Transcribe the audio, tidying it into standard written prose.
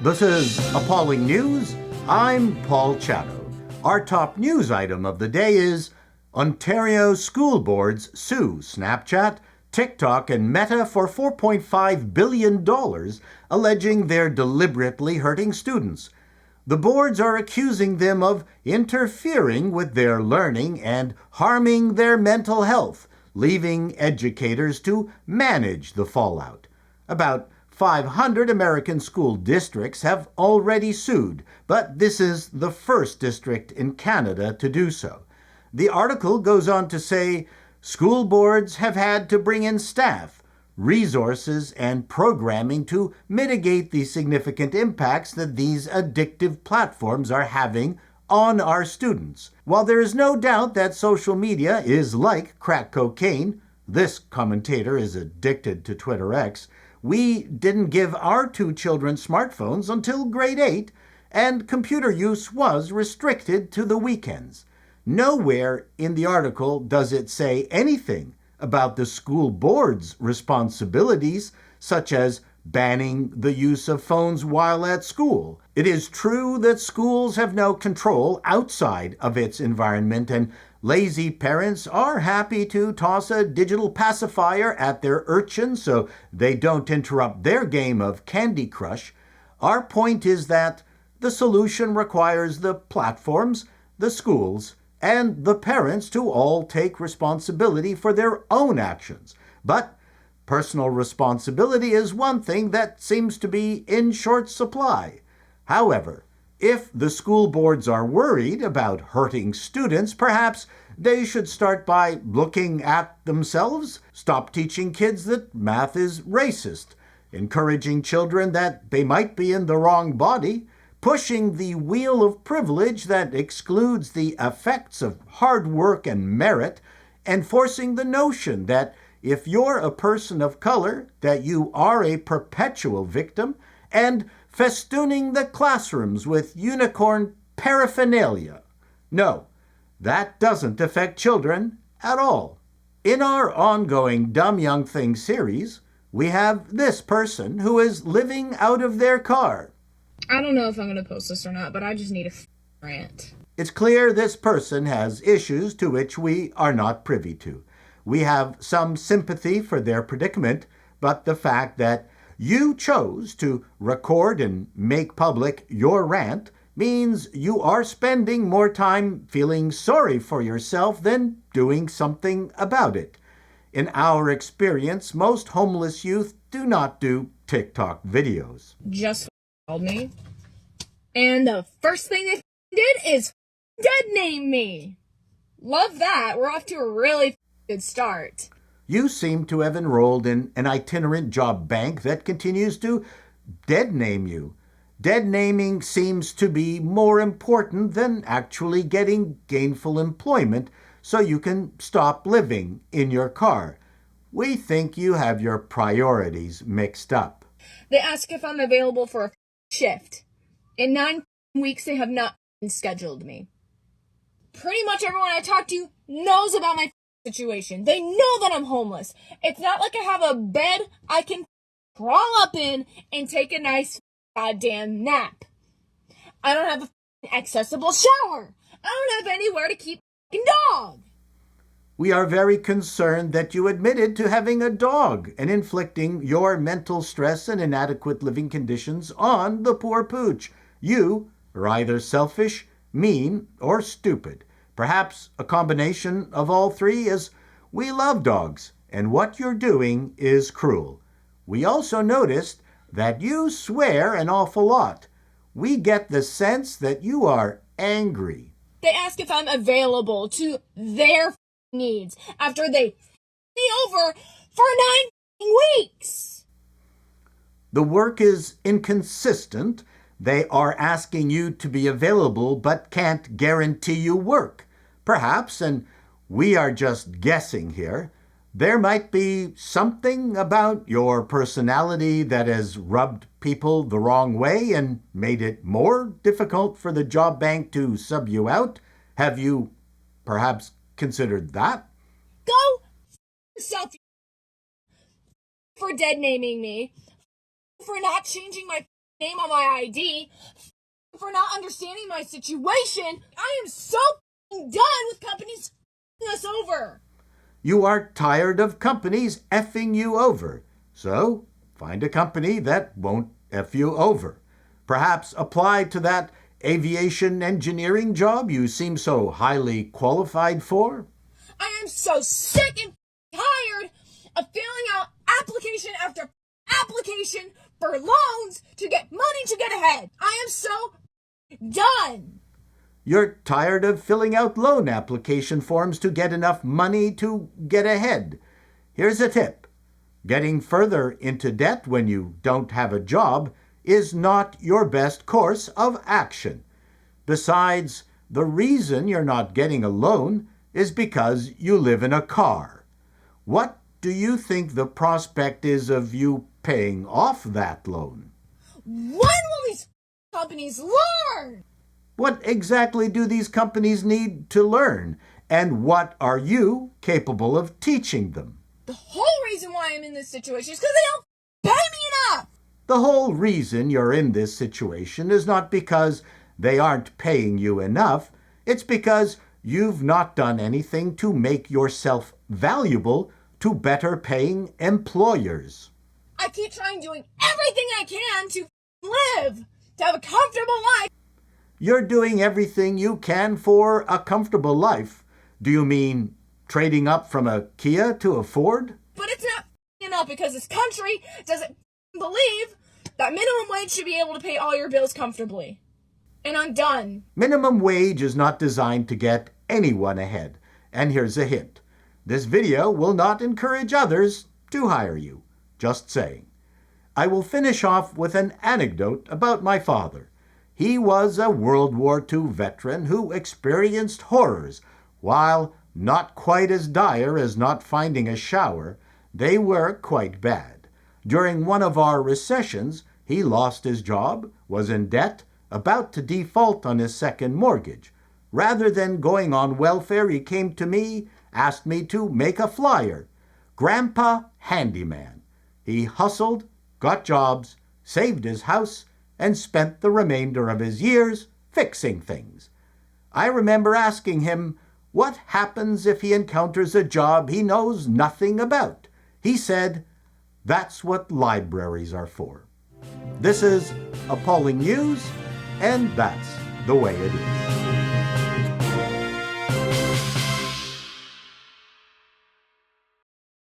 This is Appalling News. I'm Paul Chatto. Our top news item of the day is Ontario school boards sue Snapchat, TikTok, and Meta for $4.5 billion, alleging they're deliberately hurting students. The boards are accusing them of interfering with their learning and harming their mental health, leaving educators to manage the fallout. About 500 American school districts have already sued, but this is the first district in Canada to do so. The article goes on to say school boards have had to bring in staff, resources, and programming to mitigate the significant impacts that these addictive platforms are having on our students. While there is no doubt that social media is like crack cocaine, this commentator is addicted to Twitter X, we didn't give our two children smartphones until grade 8, and computer use was restricted to the weekends. Nowhere in the article does it say anything about the school board's responsibilities, such as banning the use of phones while at school. It is true that schools have no control outside of its environment, and lazy parents are happy to toss a digital pacifier at their urchins so they don't interrupt their game of Candy Crush. Our point is that the solution requires the platforms, the schools, and the parents to all take responsibility for their own actions. But personal responsibility is one thing that seems to be in short supply. However, if the school boards are worried about hurting students, perhaps they should start by looking at themselves, stop teaching kids that math is racist, encouraging children that they might be in the wrong body, pushing the wheel of privilege that excludes the effects of hard work and merit, and forcing the notion that if you're a person of color, that you are a perpetual victim, and festooning the classrooms with unicorn paraphernalia. No, that doesn't affect children at all. In our ongoing Dumb Young Thing series, we have this person who is living out of their car. I don't know if I'm going to post this or not, but I just need a rant. It's clear this person has issues to which we are not privy to. We have some sympathy for their predicament, but the fact that you chose to record and make public your rant means you are spending more time feeling sorry for yourself than doing something about it. In our experience, most homeless youth do not do TikTok videos. Just called me, and the first thing they did is dead name me. Love that. We're off to a really good start. You seem to have enrolled in an itinerant job bank that continues to dead name you. Dead naming seems to be more important than actually getting gainful employment so you can stop living in your car. We think you have your priorities mixed up. They ask if I'm available for a shift. In 9 weeks, they have not scheduled me. Pretty much everyone I talk to knows about my situation. They know that I'm homeless. It's not like I have a bed I can crawl up in and take a nice goddamn nap. I don't have an accessible shower. I don't have anywhere to keep a dog. We are very concerned that you admitted to having a dog and inflicting your mental stress and inadequate living conditions on the poor pooch. You are either selfish, mean, or stupid. Perhaps a combination of all three, as we love dogs, and what you're doing is cruel. We also noticed that you swear an awful lot. We get the sense that you are angry. They ask if I'm available to their needs after they me over for 9 weeks. The work is inconsistent. They are asking you to be available but can't guarantee you work. Perhaps, and we are just guessing here, there might be something about your personality that has rubbed people the wrong way and made it more difficult for the job bank to sub you out. Have you perhaps considered that? Go yourself for dead naming me, for not changing my name on my ID, for not understanding my situation. I am so done with companies us over. You are tired of companies effing you over. So, find a company that won't F you over. Perhaps apply to that aviation engineering job you seem so highly qualified for. I am so sick and tired of filling out application after application for loans to get money to get ahead. I am so done. You're tired of filling out loan application forms to get enough money to get ahead. Here's a tip. Getting further into debt when you don't have a job is not your best course of action. Besides, the reason you're not getting a loan is because you live in a car. What do you think the prospect is of you paying off that loan? When will these companies learn? What exactly do these companies need to learn? And what are you capable of teaching them? The whole reason why I'm in this situation is because they don't pay me enough. The whole reason you're in this situation is not because they aren't paying you enough. It's because you've not done anything to make yourself valuable to better paying employers. I keep trying doing everything I can to live, to have a comfortable life. You're doing everything you can for a comfortable life. Do you mean trading up from a Kia to a Ford? But it's not enough because this country doesn't believe that minimum wage should be able to pay all your bills comfortably. And I'm done. Minimum wage is not designed to get anyone ahead. And here's a hint. This video will not encourage others to hire you. Just saying. I will finish off with an anecdote about my father. He was a World War II veteran who experienced horrors. While not quite as dire as not finding a shower, they were quite bad. During one of our recessions, he lost his job, was in debt, about to default on his second mortgage. Rather than going on welfare, he came to me, asked me to make a flyer. Grandpa Handyman. He hustled, got jobs, saved his house, and spent the remainder of his years fixing things. I remember asking him what happens if he encounters a job he knows nothing about. He said, "That's what libraries are for." This is appalling news, and that's the way it is.